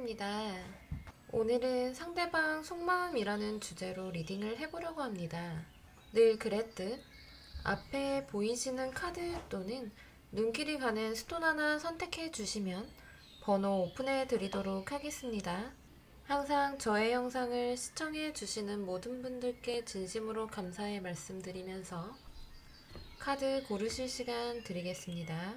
반갑습니다. 오늘은 상대방 속마음이라는 주제로 리딩을 해보려고 합니다. 늘 그랬듯 앞에 보이시는 카드 또는 눈길이 가는 스톤 하나 선택해 주시면 번호 오픈해 드리도록 하겠습니다. 항상 저의 영상을 시청해 주시는 모든 분들께 진심으로 감사의 말씀드리면서 카드 고르실 시간 드리겠습니다.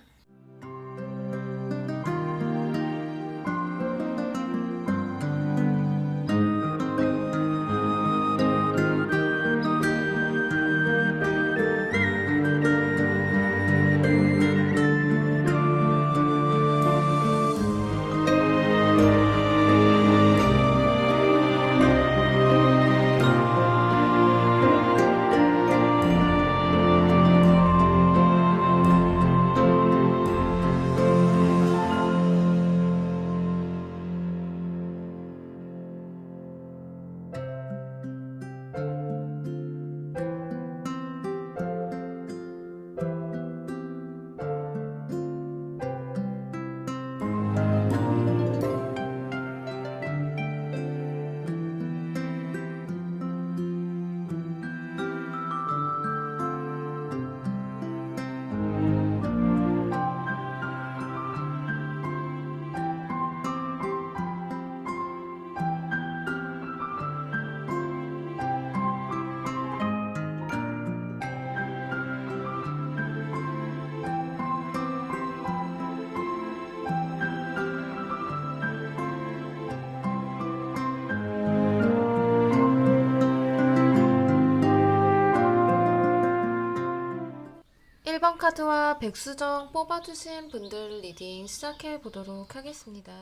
1번 카드와 백수정 뽑아주신 분들 리딩 시작해 보도록 하겠습니다.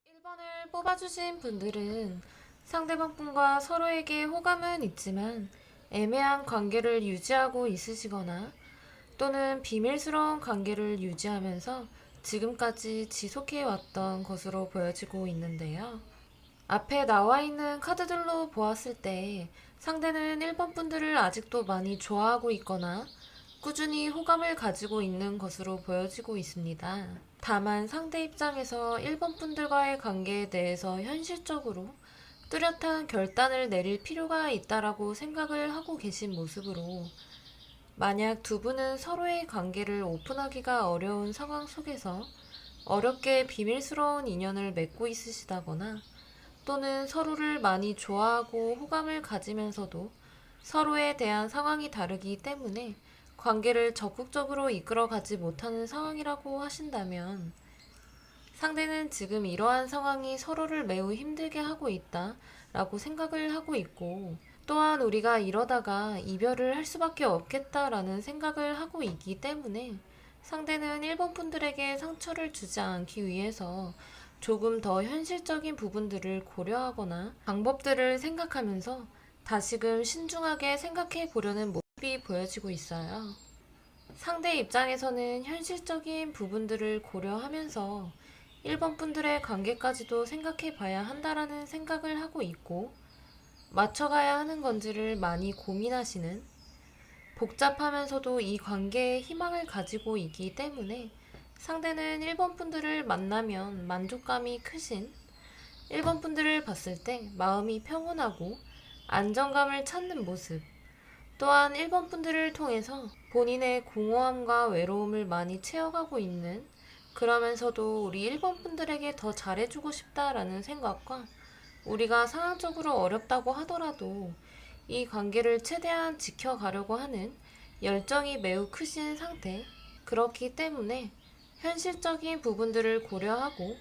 1번을 뽑아주신 분들은 상대방 분과 서로에게 호감은 있지만 애매한 관계를 유지하고 있으시거나 또는 비밀스러운 관계를 유지하면서 지금까지 지속해왔던 것으로 보여지고 있는데요. 앞에 나와 있는 카드들로 보았을 때 상대는 1번 분들을 아직도 많이 좋아하고 있거나 꾸준히 호감을 가지고 있는 것으로 보여지고 있습니다. 다만 상대 입장에서 1번 분들과의 관계에 대해서 현실적으로 뚜렷한 결단을 내릴 필요가 있다라고 생각을 하고 계신 모습으로, 만약 두 분은 서로의 관계를 오픈하기가 어려운 상황 속에서 어렵게 비밀스러운 인연을 맺고 있으시다거나 또는 서로를 많이 좋아하고 호감을 가지면서도 서로에 대한 상황이 다르기 때문에 관계를 적극적으로 이끌어가지 못하는 상황이라고 하신다면, 상대는 지금 이러한 상황이 서로를 매우 힘들게 하고 있다 라고 생각을 하고 있고, 또한 우리가 이러다가 이별을 할 수밖에 없겠다라는 생각을 하고 있기 때문에 상대는 1번 분들에게 상처를 주지 않기 위해서 조금 더 현실적인 부분들을 고려하거나 방법들을 생각하면서 다시금 신중하게 생각해 보려는 모습이 보여지고 있어요. 상대 입장에서는 현실적인 부분들을 고려하면서 1번 분들의 관계까지도 생각해 봐야 한다라는 생각을 하고 있고, 맞춰가야 하는 건지를 많이 고민하시는, 복잡하면서도 이 관계에 희망을 가지고 있기 때문에 상대는 1번 분들을 만나면 만족감이 크신, 1번 분들을 봤을 때 마음이 평온하고 안정감을 찾는 모습, 또한 1번 분들을 통해서 본인의 공허함과 외로움을 많이 채워가고 있는, 그러면서도 우리 1번 분들에게 더 잘해주고 싶다라는 생각과 우리가 상황적으로 어렵다고 하더라도 이 관계를 최대한 지켜가려고 하는 열정이 매우 크신 상태, 그렇기 때문에 현실적인 부분들을 고려하고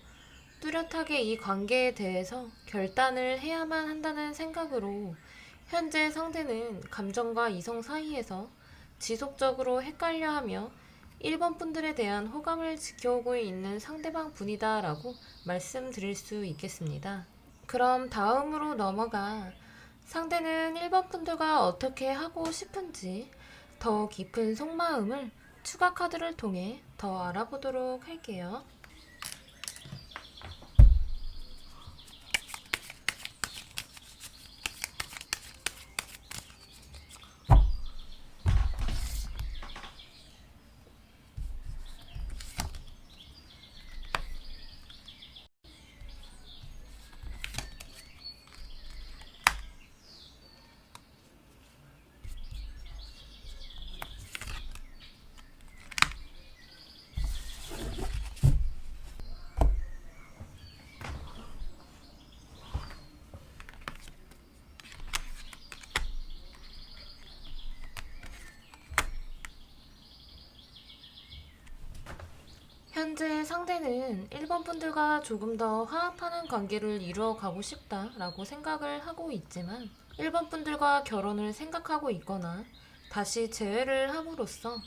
뚜렷하게 이 관계에 대해서 결단을 해야만 한다는 생각으로 현재 상대는 감정과 이성 사이에서 지속적으로 헷갈려하며 1번 분들에 대한 호감을 지켜오고 있는 상대방 분이다 라고 말씀드릴 수 있겠습니다. 그럼 다음으로 넘어가 상대는 1번 분들과 어떻게 하고 싶은지 더 깊은 속마음을 추가 카드를 통해 더 알아보도록 할게요. 현재 상대는 1번 분들과 조금 더 화합하는 관계를 이루어 가고 싶다라고 생각을 하고 있지만 1번 분들과 결혼을 생각하고 있거나 다시 재회를 함으로써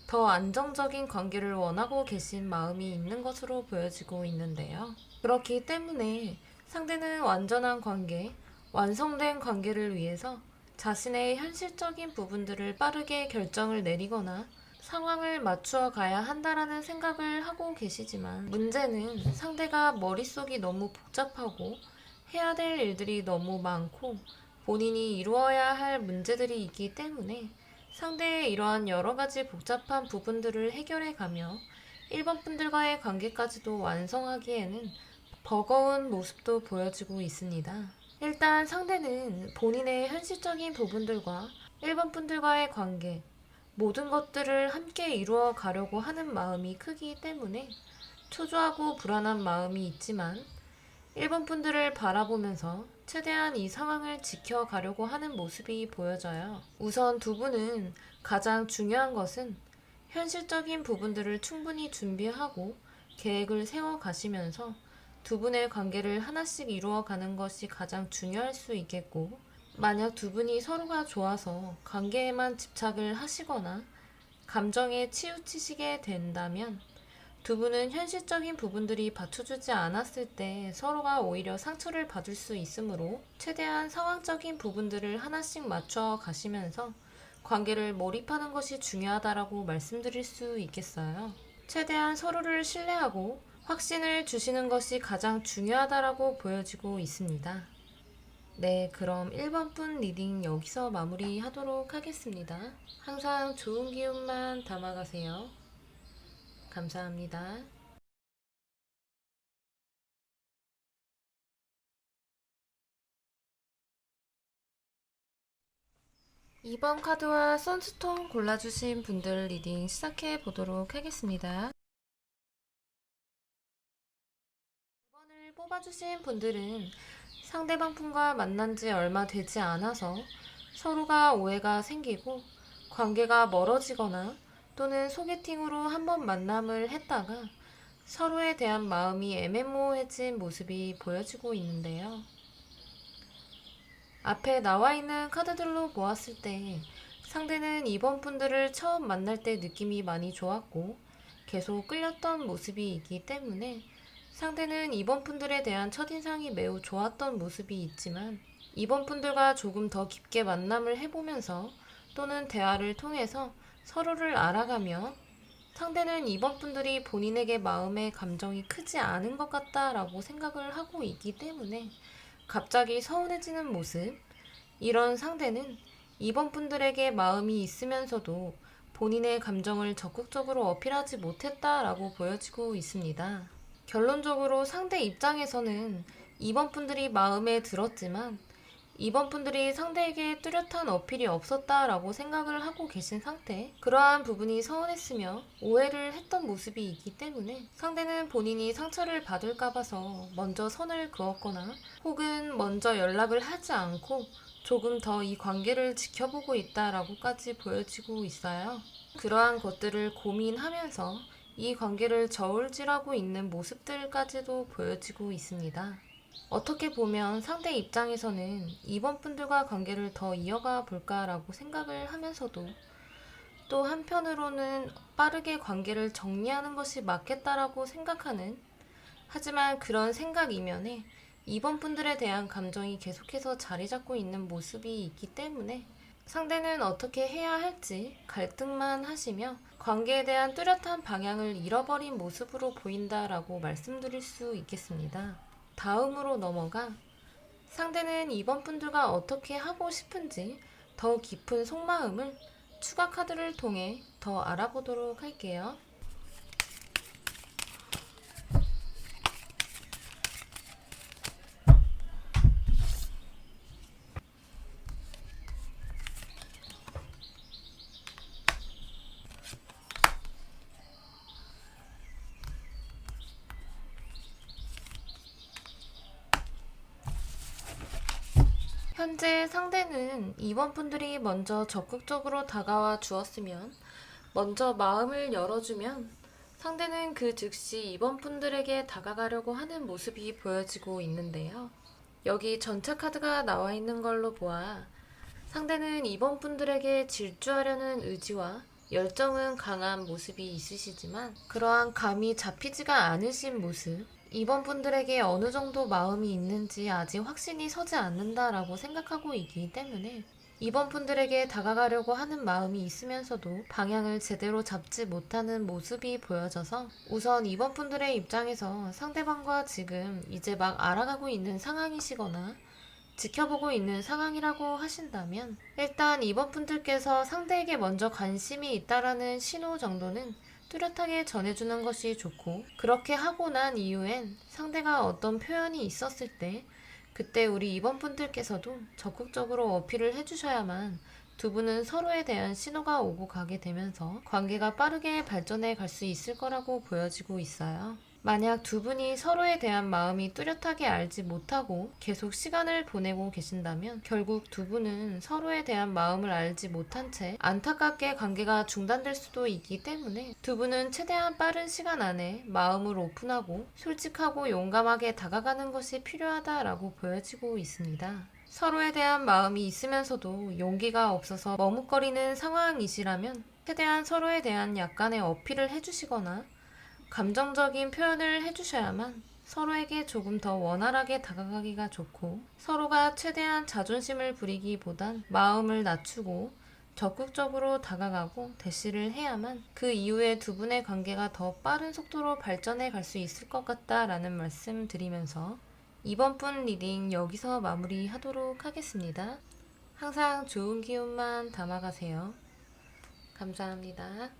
더 안정적인 관계를 원하고 계신 마음이 있는 것으로 보여지고 있는데요. 그렇기 때문에 상대는 완전한 관계, 완성된 관계를 위해서 자신의 현실적인 부분들을 빠르게 결정을 내리거나 상황을 맞추어 가야 한다라는 생각을 하고 계시지만 문제는 상대가 머릿속이 너무 복잡하고 해야 될 일들이 너무 많고 본인이 이루어야 할 문제들이 있기 때문에 상대의 이러한 여러 가지 복잡한 부분들을 해결해 가며 1번 분들과의 관계까지도 완성하기에는 버거운 모습도 보여지고 있습니다. 일단 상대는 본인의 현실적인 부분들과 1번 분들과의 관계, 모든 것들을 함께 이루어 가려고 하는 마음이 크기 때문에 초조하고 불안한 마음이 있지만 1번 분들을 바라보면서 최대한 이 상황을 지켜가려고 하는 모습이 보여져요. 우선 두 분은 가장 중요한 것은 현실적인 부분들을 충분히 준비하고 계획을 세워 가시면서 두 분의 관계를 하나씩 이루어 가는 것이 가장 중요할 수 있겠고, 만약 두 분이 서로가 좋아서 관계에만 집착을 하시거나 감정에 치우치시게 된다면 두 분은 현실적인 부분들이 받쳐주지 않았을 때 서로가 오히려 상처를 받을 수 있으므로 최대한 상황적인 부분들을 하나씩 맞춰 가시면서 관계를 몰입하는 것이 중요하다라고 말씀드릴 수 있겠어요. 최대한 서로를 신뢰하고 확신을 주시는 것이 가장 중요하다라고 보여지고 있습니다. 네, 그럼 1번 분 리딩 여기서 마무리하도록 하겠습니다. 항상 좋은 기운만 담아가세요. 감사합니다. 이번 카드와 선스톤 골라주신 분들 리딩 시작해 보도록 하겠습니다. 2번을 뽑아주신 분들은 상대방 분과 만난 지 얼마 되지 않아서 서로가 오해가 생기고 관계가 멀어지거나 또는 소개팅으로 한번 만남을 했다가 서로에 대한 마음이 애매모호해진 모습이 보여지고 있는데요. 앞에 나와 있는 카드들로 보았을 때 상대는 이번 분들을 처음 만날 때 느낌이 많이 좋았고 계속 끌렸던 모습이 있기 때문에 상대는 이번 분들에 대한 첫인상이 매우 좋았던 모습이 있지만 이번 분들과 조금 더 깊게 만남을 해보면서 또는 대화를 통해서 서로를 알아가며 상대는 이번 분들이 본인에게 마음의 감정이 크지 않은 것 같다라고 생각을 하고 있기 때문에 갑자기 서운해지는 모습, 이런 상대는 이번 분들에게 마음이 있으면서도 본인의 감정을 적극적으로 어필하지 못했다라고 보여지고 있습니다. 결론적으로 상대 입장에서는 이번 분들이 마음에 들었지만 이번 분들이 상대에게 뚜렷한 어필이 없었다라고 생각을 하고 계신 상태, 그러한 부분이 서운했으며 오해를 했던 모습이 있기 때문에 상대는 본인이 상처를 받을까 봐서 먼저 선을 그었거나 혹은 먼저 연락을 하지 않고 조금 더 이 관계를 지켜보고 있다라고까지 보여지고 있어요. 그러한 것들을 고민하면서 이 관계를 저울질하고 있는 모습들까지도 보여지고 있습니다. 어떻게 보면 상대 입장에서는 이번 분들과 관계를 더 이어가 볼까라고 생각을 하면서도 또 한편으로는 빠르게 관계를 정리하는 것이 맞겠다라고 생각하는, 하지만 그런 생각 이면에 이번 분들에 대한 감정이 계속해서 자리 잡고 있는 모습이 있기 때문에 상대는 어떻게 해야 할지 갈등만 하시며 관계에 대한 뚜렷한 방향을 잃어버린 모습으로 보인다라고 말씀드릴 수 있겠습니다. 다음으로 넘어가 상대는 이번 분들과 어떻게 하고 싶은지 더 깊은 속마음을 추가 카드를 통해 더 알아보도록 할게요. 현재 상대는 이번 분들이 먼저 적극적으로 다가와 주었으면, 먼저 마음을 열어주면 상대는 그 즉시 2번 분들에게 다가가려고 하는 모습이 보여지고 있는데요. 여기 전체 카드가 나와 있는 걸로 보아 상대는 2번 분들에게 질주하려는 의지와 열정은 강한 모습이 있으시지만 그러한 감이 잡히지가 않으신 모습, 2번 분들에게 어느 정도 마음이 있는지 아직 확신이 서지 않는다라고 생각하고 있기 때문에 2번 분들에게 다가가려고 하는 마음이 있으면서도 방향을 제대로 잡지 못하는 모습이 보여져서 우선 2번 분들의 입장에서 상대방과 지금 이제 막 알아가고 있는 상황이시거나 지켜보고 있는 상황이라고 하신다면 일단 2번 분들께서 상대에게 먼저 관심이 있다라는 신호 정도는 뚜렷하게 전해주는 것이 좋고, 그렇게 하고 난 이후엔 상대가 어떤 표현이 있었을 때 그때 우리 2번 분들께서도 적극적으로 어필을 해주셔야만 두 분은 서로에 대한 신호가 오고 가게 되면서 관계가 빠르게 발전해 갈 수 있을 거라고 보여지고 있어요. 만약 두 분이 서로에 대한 마음이 뚜렷하게 알지 못하고 계속 시간을 보내고 계신다면 결국 두 분은 서로에 대한 마음을 알지 못한 채 안타깝게 관계가 중단될 수도 있기 때문에 두 분은 최대한 빠른 시간 안에 마음을 오픈하고 솔직하고 용감하게 다가가는 것이 필요하다라고 보여지고 있습니다. 서로에 대한 마음이 있으면서도 용기가 없어서 머뭇거리는 상황이시라면 최대한 서로에 대한 약간의 어필을 해주시거나 감정적인 표현을 해주셔야만 서로에게 조금 더 원활하게 다가가기가 좋고, 서로가 최대한 자존심을 부리기보단 마음을 낮추고 적극적으로 다가가고 대시를 해야만 그 이후에 두 분의 관계가 더 빠른 속도로 발전해 갈 수 있을 것 같다라는 말씀 드리면서 이번 분 리딩 여기서 마무리하도록 하겠습니다. 항상 좋은 기운만 담아가세요. 감사합니다.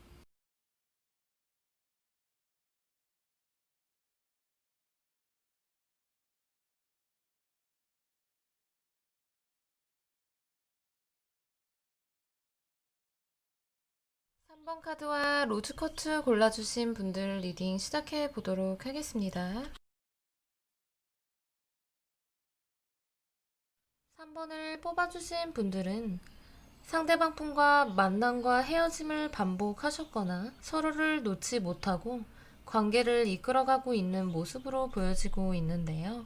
3번 카드와 로즈커트 골라주신 분들 리딩 시작해 보도록 하겠습니다. 3번을 뽑아주신 분들은 상대방 분과 만남과 헤어짐을 반복하셨거나 서로를 놓지 못하고 관계를 이끌어가고 있는 모습으로 보여지고 있는데요.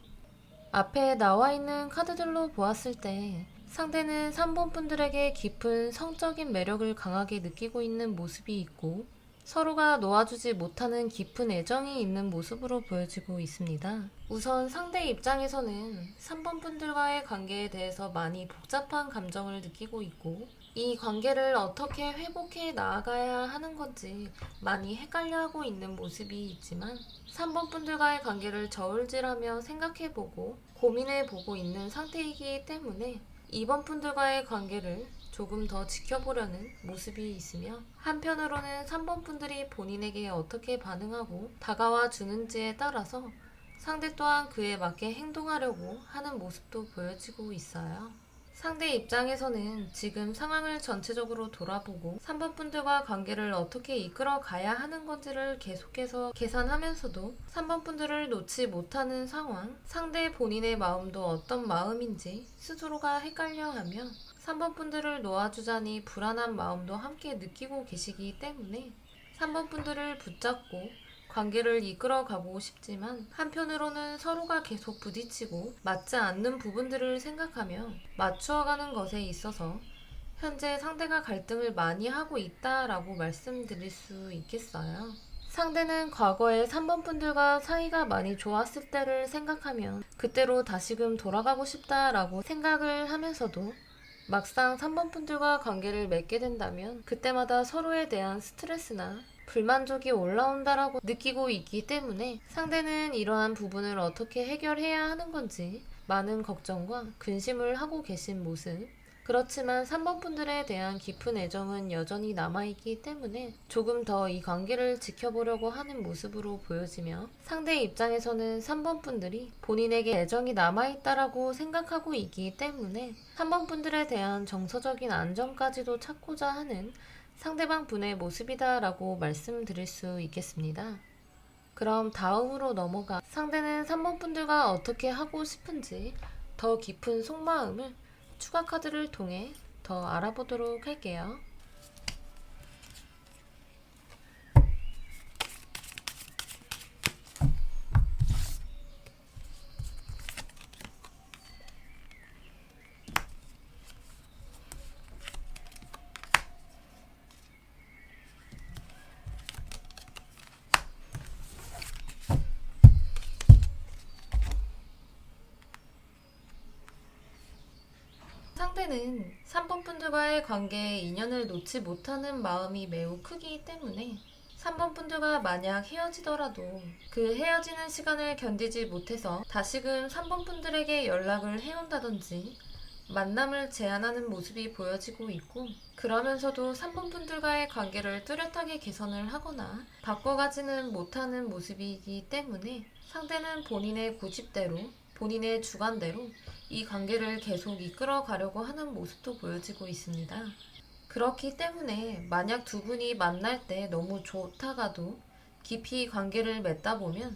앞에 나와 있는 카드들로 보았을 때 상대는 3번 분들에게 깊은 성적인 매력을 강하게 느끼고 있는 모습이 있고 서로가 놓아주지 못하는 깊은 애정이 있는 모습으로 보여지고 있습니다. 우선 상대 입장에서는 3번 분들과의 관계에 대해서 많이 복잡한 감정을 느끼고 있고 이 관계를 어떻게 회복해 나아가야 하는 건지 많이 헷갈려하고 있는 모습이 있지만 3번 분들과의 관계를 저울질하며 생각해보고 고민해보고 있는 상태이기 때문에 2번 분들과의 관계를 조금 더 지켜보려는 모습이 있으며 한편으로는 3번 분들이 본인에게 어떻게 반응하고 다가와 주는지에 따라서 상대 또한 그에 맞게 행동하려고 하는 모습도 보여지고 있어요. 상대 입장에서는 지금 상황을 전체적으로 돌아보고 3번 분들과 관계를 어떻게 이끌어 가야 하는 건지를 계속해서 계산하면서도 3번 분들을 놓지 못하는 상황, 상대 본인의 마음도 어떤 마음인지 스스로가 헷갈려하며 3번 분들을 놓아주자니 불안한 마음도 함께 느끼고 계시기 때문에 3번 분들을 붙잡고 관계를 이끌어가고 싶지만 한편으로는 서로가 계속 부딪히고 맞지 않는 부분들을 생각하며 맞추어가는 것에 있어서 현재 상대가 갈등을 많이 하고 있다라고 말씀드릴 수 있겠어요. 상대는 과거에 3번 분들과 사이가 많이 좋았을 때를 생각하면 그때로 다시금 돌아가고 싶다라고 생각을 하면서도 막상 3번 분들과 관계를 맺게 된다면 그때마다 서로에 대한 스트레스나 불만족이 올라온다라고 느끼고 있기 때문에 상대는 이러한 부분을 어떻게 해결해야 하는 건지 많은 걱정과 근심을 하고 계신 모습. 그렇지만 3번 분들에 대한 깊은 애정은 여전히 남아있기 때문에 조금 더 이 관계를 지켜보려고 하는 모습으로 보여지며 상대 입장에서는 3번 분들이 본인에게 애정이 남아있다라고 생각하고 있기 때문에 3번 분들에 대한 정서적인 안정까지도 찾고자 하는 상대방 분의 모습이다라고 말씀드릴 수 있겠습니다. 그럼 다음으로 넘어가 상대는 3번 분들과 어떻게 하고 싶은지 더 깊은 속마음을 추가 카드를 통해 더 알아보도록 할게요. 상대는 3번 분들과의 관계에 인연을 놓지 못하는 마음이 매우 크기 때문에 3번 분들과 만약 헤어지더라도 그 헤어지는 시간을 견디지 못해서 다시금 3번 분들에게 연락을 해온다든지 만남을 제안하는 모습이 보여지고 있고, 그러면서도 3번 분들과의 관계를 뚜렷하게 개선을 하거나 바꿔가지는 못하는 모습이기 때문에 상대는 본인의 고집대로, 본인의 주관대로 이 관계를 계속 이끌어 가려고 하는 모습도 보여지고 있습니다. 그렇기 때문에 만약 두 분이 만날 때 너무 좋다가도 깊이 관계를 맺다 보면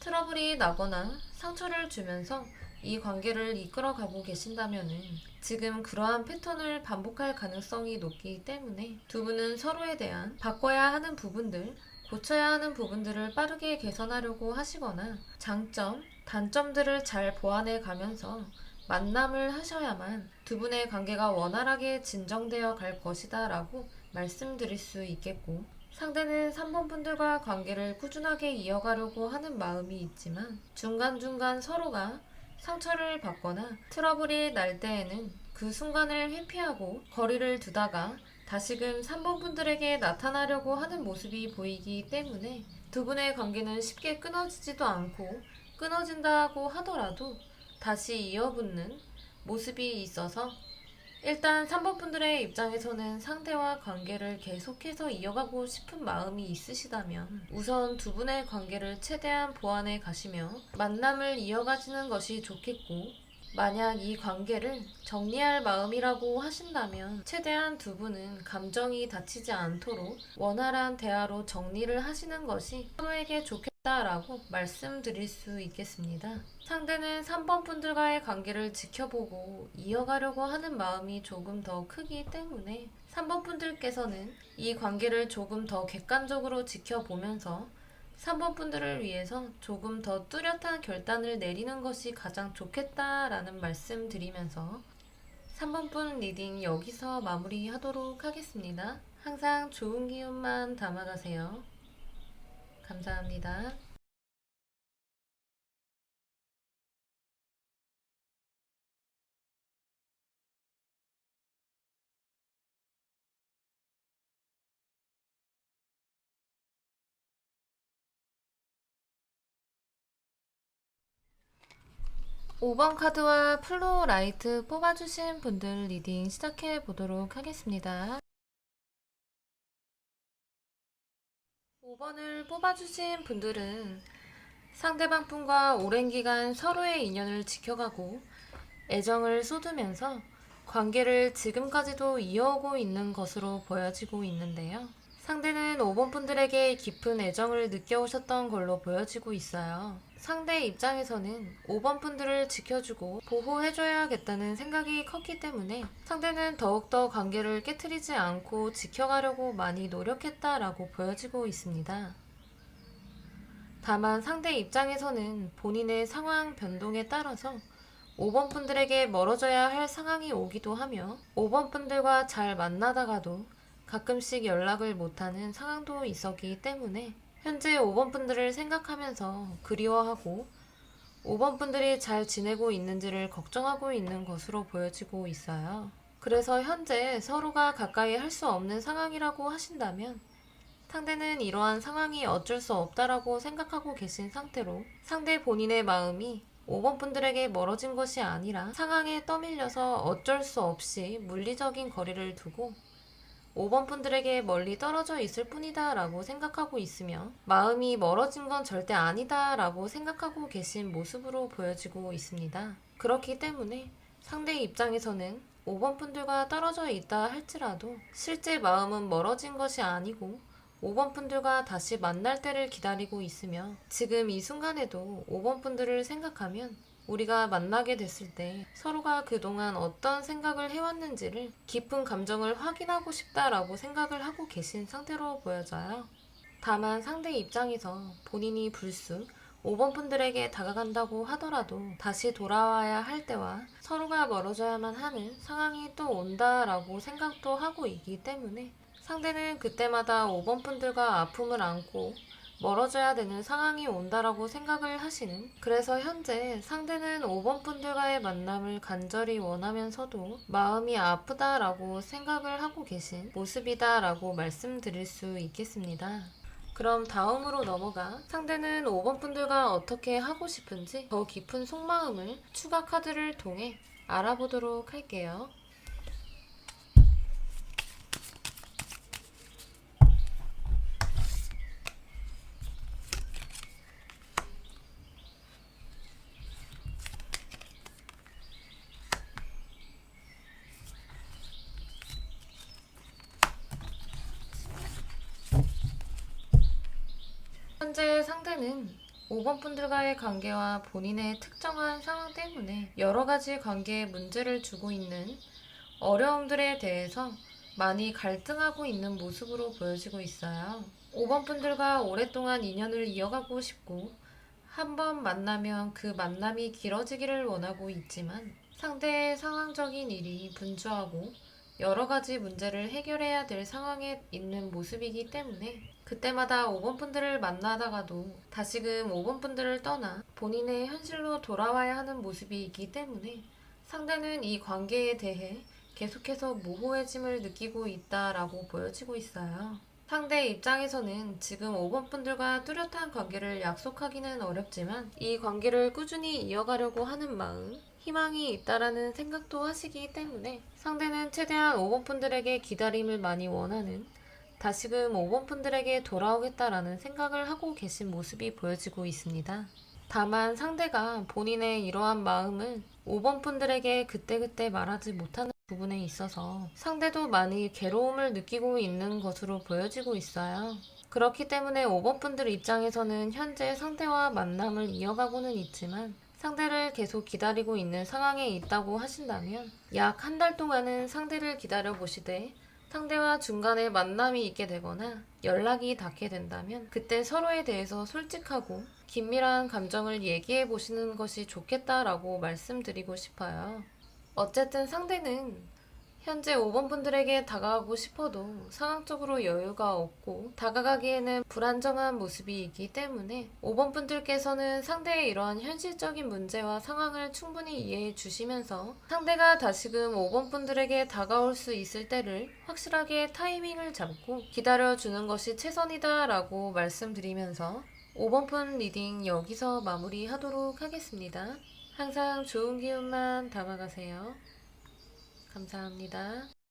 트러블이 나거나 상처를 주면서 이 관계를 이끌어 가고 계신다면은 지금 그러한 패턴을 반복할 가능성이 높기 때문에 두 분은 서로에 대한 바꿔야 하는 부분들, 고쳐야 하는 부분들을 빠르게 개선하려고 하시거나 장점, 단점들을 잘 보완해 가면서 만남을 하셔야만 두 분의 관계가 원활하게 진정되어 갈 것이다 라고 말씀드릴 수 있겠고, 상대는 3번 분들과 관계를 꾸준하게 이어가려고 하는 마음이 있지만 중간중간 서로가 상처를 받거나 트러블이 날 때에는 그 순간을 회피하고 거리를 두다가 다시금 3번 분들에게 나타나려고 하는 모습이 보이기 때문에 두 분의 관계는 쉽게 끊어지지도 않고, 끊어진다고 하더라도 다시 이어붙는 모습이 있어서 일단 3번 분들의 입장에서는 상대와 관계를 계속해서 이어가고 싶은 마음이 있으시다면 우선 두 분의 관계를 최대한 보완해 가시며 만남을 이어가시는 것이 좋겠고, 만약 이 관계를 정리할 마음이라고 하신다면 최대한 두 분은 감정이 다치지 않도록 원활한 대화로 정리를 하시는 것이 서로에게 좋겠다라고 말씀드릴 수 있겠습니다. 상대는 3번 분들과의 관계를 지켜보고 이어가려고 하는 마음이 조금 더 크기 때문에 3번 분들께서는 이 관계를 조금 더 객관적으로 지켜보면서 3번 분들을 위해서 조금 더 뚜렷한 결단을 내리는 것이 가장 좋겠다라는 말씀 드리면서 3번 분 리딩 여기서 마무리하도록 하겠습니다. 항상 좋은 기운만 담아가세요. 감사합니다. 5번 카드와 플로라이트 뽑아주신 분들 리딩 시작해 보도록 하겠습니다. 5번을 뽑아주신 분들은 상대방 분과 오랜 기간 서로의 인연을 지켜가고 애정을 쏟으면서 관계를 지금까지도 이어오고 있는 것으로 보여지고 있는데요. 상대는 5번 분들에게 깊은 애정을 느껴오셨던 걸로 보여지고 있어요. 상대 입장에서는 5번 분들을 지켜주고 보호해줘야겠다는 생각이 컸기 때문에 상대는 더욱더 관계를 깨트리지 않고 지켜가려고 많이 노력했다라고 보여지고 있습니다. 다만 상대 입장에서는 본인의 상황 변동에 따라서 5번 분들에게 멀어져야 할 상황이 오기도 하며 5번 분들과 잘 만나다가도 가끔씩 연락을 못하는 상황도 있었기 때문에 현재 5번 분들을 생각하면서 그리워하고 5번 분들이 잘 지내고 있는지를 걱정하고 있는 것으로 보여지고 있어요. 그래서 현재 서로가 가까이 할 수 없는 상황이라고 하신다면 상대는 이러한 상황이 어쩔 수 없다라고 생각하고 계신 상태로 상대 본인의 마음이 5번 분들에게 멀어진 것이 아니라 상황에 떠밀려서 어쩔 수 없이 물리적인 거리를 두고 5번 분들에게 멀리 떨어져 있을 뿐이다 라고 생각하고 있으며 마음이 멀어진 건 절대 아니다 라고 생각하고 계신 모습으로 보여지고 있습니다. 그렇기 때문에 상대 입장에서는 5번 분들과 떨어져 있다 할지라도 실제 마음은 멀어진 것이 아니고 5번 분들과 다시 만날 때를 기다리고 있으며 지금 이 순간에도 5번 분들을 생각하면 우리가 만나게 됐을 때 서로가 그동안 어떤 생각을 해왔는지를 깊은 감정을 확인하고 싶다라고 생각을 하고 계신 상태로 보여져요. 다만 상대 입장에서 본인이 불쑥 5번 분들에게 다가간다고 하더라도 다시 돌아와야 할 때와 서로가 멀어져야만 하는 상황이 또 온다라고 생각도 하고 있기 때문에 상대는 그때마다 5번 분들과 아픔을 안고 멀어져야 되는 상황이 온다라고 생각을 하시는, 그래서 현재 상대는 5번 분들과의 만남을 간절히 원하면서도 마음이 아프다라고 생각을 하고 계신 모습이다라고 말씀드릴 수 있겠습니다. 그럼 다음으로 넘어가 상대는 5번 분들과 어떻게 하고 싶은지 더 깊은 속마음을 추가 카드를 통해 알아보도록 할게요. 현재 상대는 5번 분들과의 관계와 본인의 특정한 상황 때문에 여러 가지 관계에 문제를 주고 있는 어려움들에 대해서 많이 갈등하고 있는 모습으로 보여지고 있어요. 5번 분들과 오랫동안 인연을 이어가고 싶고 한 번 만나면 그 만남이 길어지기를 원하고 있지만 상대의 상황적인 일이 분주하고 여러 가지 문제를 해결해야 될 상황에 있는 모습이기 때문에 그때마다 5번 분들을 만나다가도 다시금 5번 분들을 떠나 본인의 현실로 돌아와야 하는 모습이 있기 때문에 상대는 이 관계에 대해 계속해서 모호해짐을 느끼고 있다라고 보여지고 있어요. 상대 입장에서는 지금 5번 분들과 뚜렷한 관계를 약속하기는 어렵지만 이 관계를 꾸준히 이어가려고 하는 마음, 희망이 있다라는 생각도 하시기 때문에 상대는 최대한 5번 분들에게 기다림을 많이 원하는, 다시금 5번 분들에게 돌아오겠다라는 생각을 하고 계신 모습이 보여지고 있습니다. 다만 상대가 본인의 이러한 마음을 5번 분들에게 그때그때 말하지 못하는 부분에 있어서 상대도 많이 괴로움을 느끼고 있는 것으로 보여지고 있어요. 그렇기 때문에 5번 분들 입장에서는 현재 상대와 만남을 이어가고는 있지만 상대를 계속 기다리고 있는 상황에 있다고 하신다면 약 한 달 동안은 상대를 기다려 보시되 상대와 중간에 만남이 있게 되거나 연락이 닿게 된다면 그때 서로에 대해서 솔직하고 긴밀한 감정을 얘기해 보시는 것이 좋겠다라고 말씀드리고 싶어요. 어쨌든 상대는 현재 5번 분들에게 다가가고 싶어도 상황적으로 여유가 없고 다가가기에는 불안정한 모습이 있기 때문에 5번 분들께서는 상대의 이러한 현실적인 문제와 상황을 충분히 이해해 주시면서 상대가 다시금 5번 분들에게 다가올 수 있을 때를 확실하게 타이밍을 잡고 기다려주는 것이 최선이다 라고 말씀드리면서 5번 분 리딩 여기서 마무리하도록 하겠습니다. 항상 좋은 기운만 담아가세요. 감사합니다.